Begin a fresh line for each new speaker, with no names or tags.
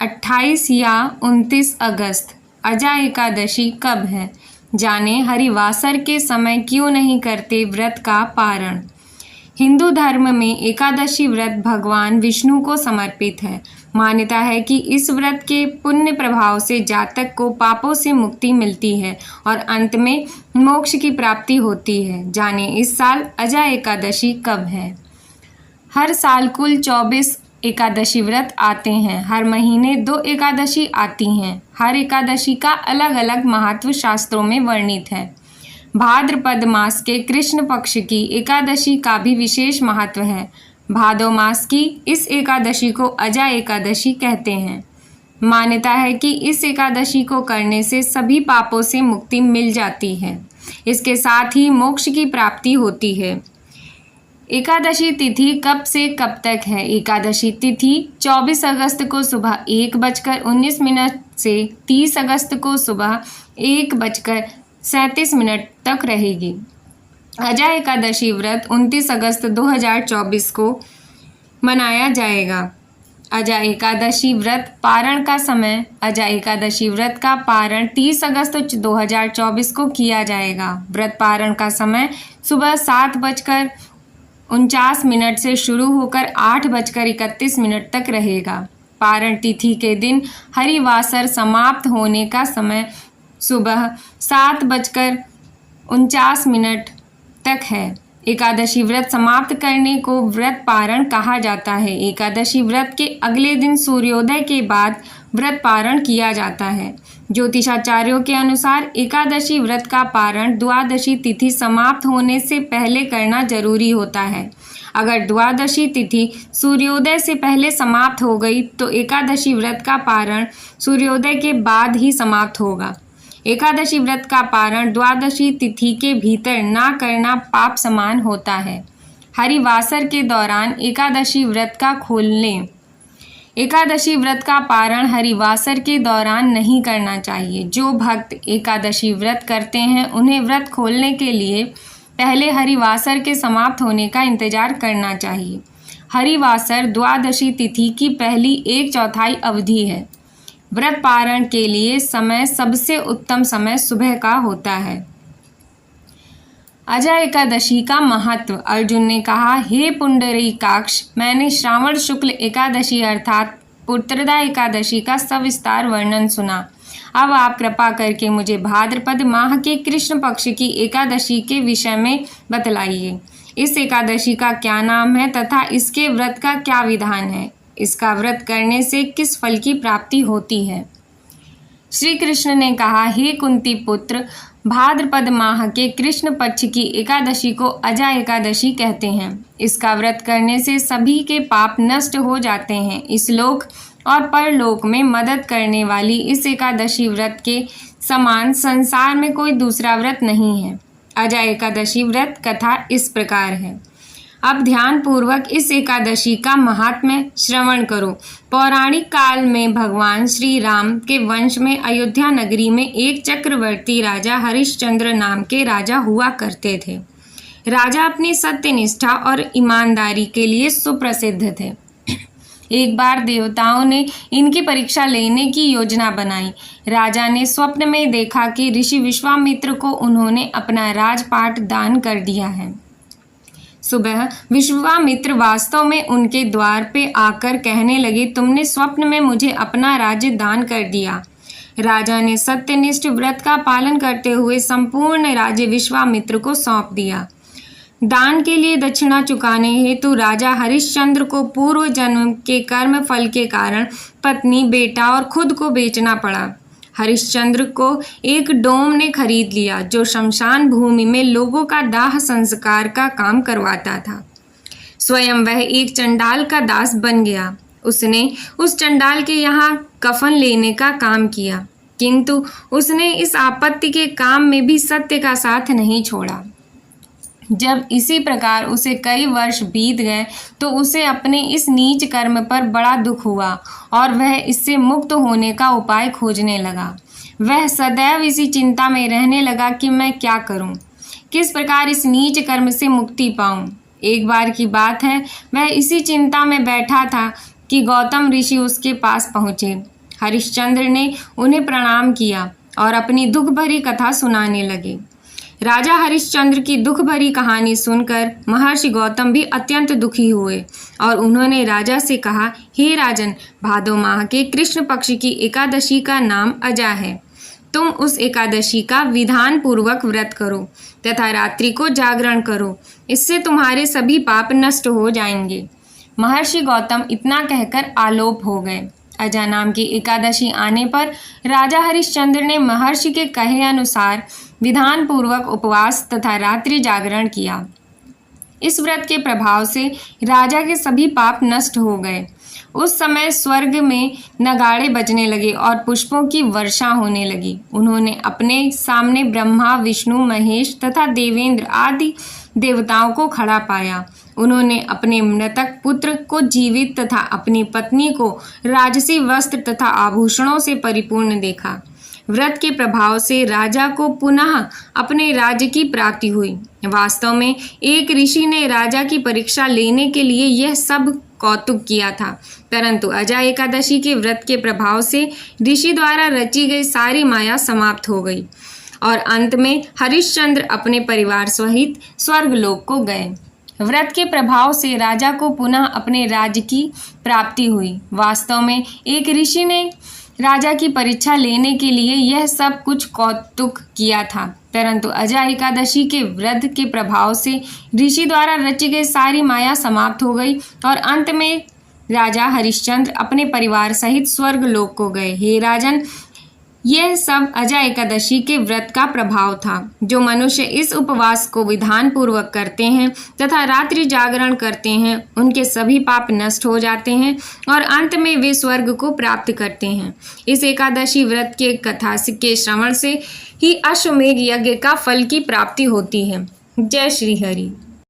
28 या 29 अगस्त। अजा एकादशी कब है? जाने हरिवासर के समय क्यों नहीं करते व्रत का पारण। हिंदू धर्म में एकादशी व्रत भगवान विष्णु को समर्पित है। मान्यता है कि इस व्रत के पुण्य प्रभाव से जातक को पापों से मुक्ति मिलती है और अंत में मोक्ष की प्राप्ति होती है। जाने इस साल अजा एकादशी कब है? हर साल कुल 24 एकादशी व्रत आते हैं। हर महीने 2 एकादशी आती हैं। हर एकादशी का अलग अलग महत्व शास्त्रों में वर्णित है। भाद्रपद मास के कृष्ण पक्ष की एकादशी का भी विशेष महत्व है। भादो मास की इस एकादशी को अजा एकादशी कहते हैं। मान्यता है कि इस एकादशी को करने से सभी पापों से मुक्ति मिल जाती है। इसके साथ ही मोक्ष की प्राप्ति होती है। एकादशी तिथि कब से कब तक है? एकादशी तिथि 24 अगस्त को सुबह 1:19 से 30 अगस्त को सुबह 1:37 तक रहेगी। अजा एकादशी व्रत 29 अगस्त 2024 को मनाया जाएगा। अजा एकादशी व्रत पारण का समय। अजा एकादशी व्रत का पारण 30 अगस्त 2024 को किया जाएगा। व्रत पारण का समय सुबह 7:49 से शुरू होकर 8:31 तक रहेगा। पारण तिथि के दिन हरिवासर समाप्त होने का समय सुबह 7:49 तक है। एकादशी व्रत समाप्त करने को व्रत पारण कहा जाता है। एकादशी व्रत के अगले दिन सूर्योदय के बाद व्रत पारण किया जाता है। ज्योतिषाचार्यों के अनुसार एकादशी व्रत का पारण द्वादशी तिथि समाप्त होने से पहले करना जरूरी होता है। अगर द्वादशी तिथि सूर्योदय से पहले समाप्त हो गई तो एकादशी व्रत का पारण सूर्योदय के बाद ही समाप्त होगा। एकादशी व्रत का पारण द्वादशी तिथि के भीतर ना करना पाप समान होता है। हरिवासर के दौरान एकादशी व्रत का खोलने। एकादशी व्रत का पारण हरिवासर के दौरान नहीं करना चाहिए। जो भक्त एकादशी व्रत करते हैं उन्हें व्रत खोलने के लिए पहले हरिवासर के समाप्त होने का इंतजार करना चाहिए। हरिवासर द्वादशी तिथि की पहली 1/4 अवधि है। व्रत पारण के लिए समय सबसे उत्तम समय सुबह का होता है। अजा एकादशी का महत्व। अर्जुन ने कहा, हे पुंडरीकाक्ष, मैंने श्रावण शुक्ल एकादशी अर्थात पुत्रदा एकादशी का सविस्तार वर्णन सुना। अब आप कृपा करके मुझे भाद्रपद माह के कृष्ण पक्ष की एकादशी के विषय में बतलाइए। इस एकादशी का क्या नाम है तथा इसके व्रत का क्या विधान है? इसका व्रत करने से किस फल की प्राप्ति होती है? श्री कृष्ण ने कहा, हे कुंती पुत्र, भाद्रपद माह के कृष्ण पक्ष की एकादशी को अजा एकादशी कहते हैं। इसका व्रत करने से सभी के पाप नष्ट हो जाते हैं। इस लोक और परलोक में मदद करने वाली इस एकादशी व्रत के समान संसार में कोई दूसरा व्रत नहीं है। अजा एकादशी व्रत कथा इस प्रकार है। अब ध्यान पूर्वक इस एकादशी का महात्म्य श्रवण करो। पौराणिक काल में भगवान श्री राम के वंश में अयोध्या नगरी में एक चक्रवर्ती राजा हरिश्चंद्र नाम के राजा हुआ करते थे। राजा अपनी सत्यनिष्ठा और ईमानदारी के लिए सुप्रसिद्ध थे। एक बार देवताओं ने इनकी परीक्षा लेने की योजना बनाई। राजा ने स्वप्न में देखा कि ऋषि विश्वामित्र को उन्होंने अपना राजपाट दान कर दिया है। सुबह विश्वामित्र वास्तव में उनके द्वार पे आकर कहने लगे, तुमने स्वप्न में मुझे अपना राज्य दान कर दिया। राजा ने सत्यनिष्ठ व्रत का पालन करते हुए संपूर्ण राज्य विश्वामित्र को सौंप दिया। दान के लिए दक्षिणा चुकाने हेतु राजा हरिश्चंद्र को पूर्व जन्म के कर्म फल के कारण पत्नी, बेटा और खुद को बेचना पड़ा। हरिश्चंद्र को एक डोम ने खरीद लिया जो शमशान भूमि में लोगों का दाह संस्कार का काम करवाता था। स्वयं वह एक चंडाल का दास बन गया। उसने उस चंडाल के यहाँ कफन लेने का काम किया, किंतु उसने इस आपत्ति के काम में भी सत्य का साथ नहीं छोड़ा। जब इसी प्रकार उसे कई वर्ष बीत गए तो उसे अपने इस नीच कर्म पर बड़ा दुख हुआ और वह इससे मुक्त होने का उपाय खोजने लगा। वह सदैव इसी चिंता में रहने लगा कि मैं क्या करूं, किस प्रकार इस नीच कर्म से मुक्ति पाऊं। एक बार की बात है, वह इसी चिंता में बैठा था कि गौतम ऋषि उसके पास पहुँचे। हरिश्चंद्र ने उन्हें प्रणाम किया और अपनी दुख भरी कथा सुनाने लगे। राजा हरिश्चंद्र की दुख भरी कहानी सुनकर महर्षि गौतम भी अत्यंत दुखी हुए और उन्होंने राजा से कहा, हे राजन, भादो माह के कृष्ण पक्ष की एकादशी का नाम अजा है। तुम उस एकादशी का विधान पूर्वक व्रत करो तथा रात्रि को जागरण करो, इससे तुम्हारे सभी पाप नष्ट हो जाएंगे। महर्षि गौतम इतना कहकर आलोप हो गए। अजा नाम की एकादशी आने पर राजा हरिश्चंद्र ने महर्षि के कहे अनुसार विधान पूर्वक उपवास तथा रात्रि जागरण किया। इस व्रत के प्रभाव से राजा के सभी पाप नष्ट हो गए। उस समय स्वर्ग में नगाड़े बजने लगे और पुष्पों की वर्षा होने लगी। उन्होंने अपने सामने ब्रह्मा, विष्णु, महेश तथा देवेंद्र आदि देवताओं को खड़ा पाया। उन्होंने अपने मृतक पुत्र को जीवित तथा अपनी पत्नी को राजसी वस्त्र तथा आभूषणों से परिपूर्ण देखा। व्रत के प्रभाव से राजा को पुनः अपने राज्य की प्राप्ति हुई। वास्तव में एक ऋषि ने राजा की परीक्षा लेने के लिए यह सब कौतुक किया था, परंतु अजा एकादशी के व्रत के प्रभाव से ऋषि द्वारा रची गई सारी माया समाप्त हो गई और अंत में हरिश्चंद्र अपने परिवार सहित स्वर्गलोक को गए। व्रत के प्रभाव से राजा को पुनः अपने राज्य की प्राप्ति हुई। वास्तव में एक ऋषि ने राजा की परीक्षा लेने के लिए यह सब कुछ कौतुक किया था, परंतु अजा एकादशी के व्रत के प्रभाव से ऋषि द्वारा रची गई सारी माया समाप्त हो गई और अंत में राजा हरिश्चंद्र अपने परिवार सहित स्वर्गलोक को गए। हे राजन, यह सब अजा एकादशी के व्रत का प्रभाव था। जो मनुष्य इस उपवास को विधान पूर्वक करते हैं तथा रात्रि जागरण करते हैं, उनके सभी पाप नष्ट हो जाते हैं और अंत में वे स्वर्ग को प्राप्त करते हैं। इस एकादशी व्रत के कथा के श्रवण से ही अश्वमेध यज्ञ का फल की प्राप्ति होती है। जय श्री हरि।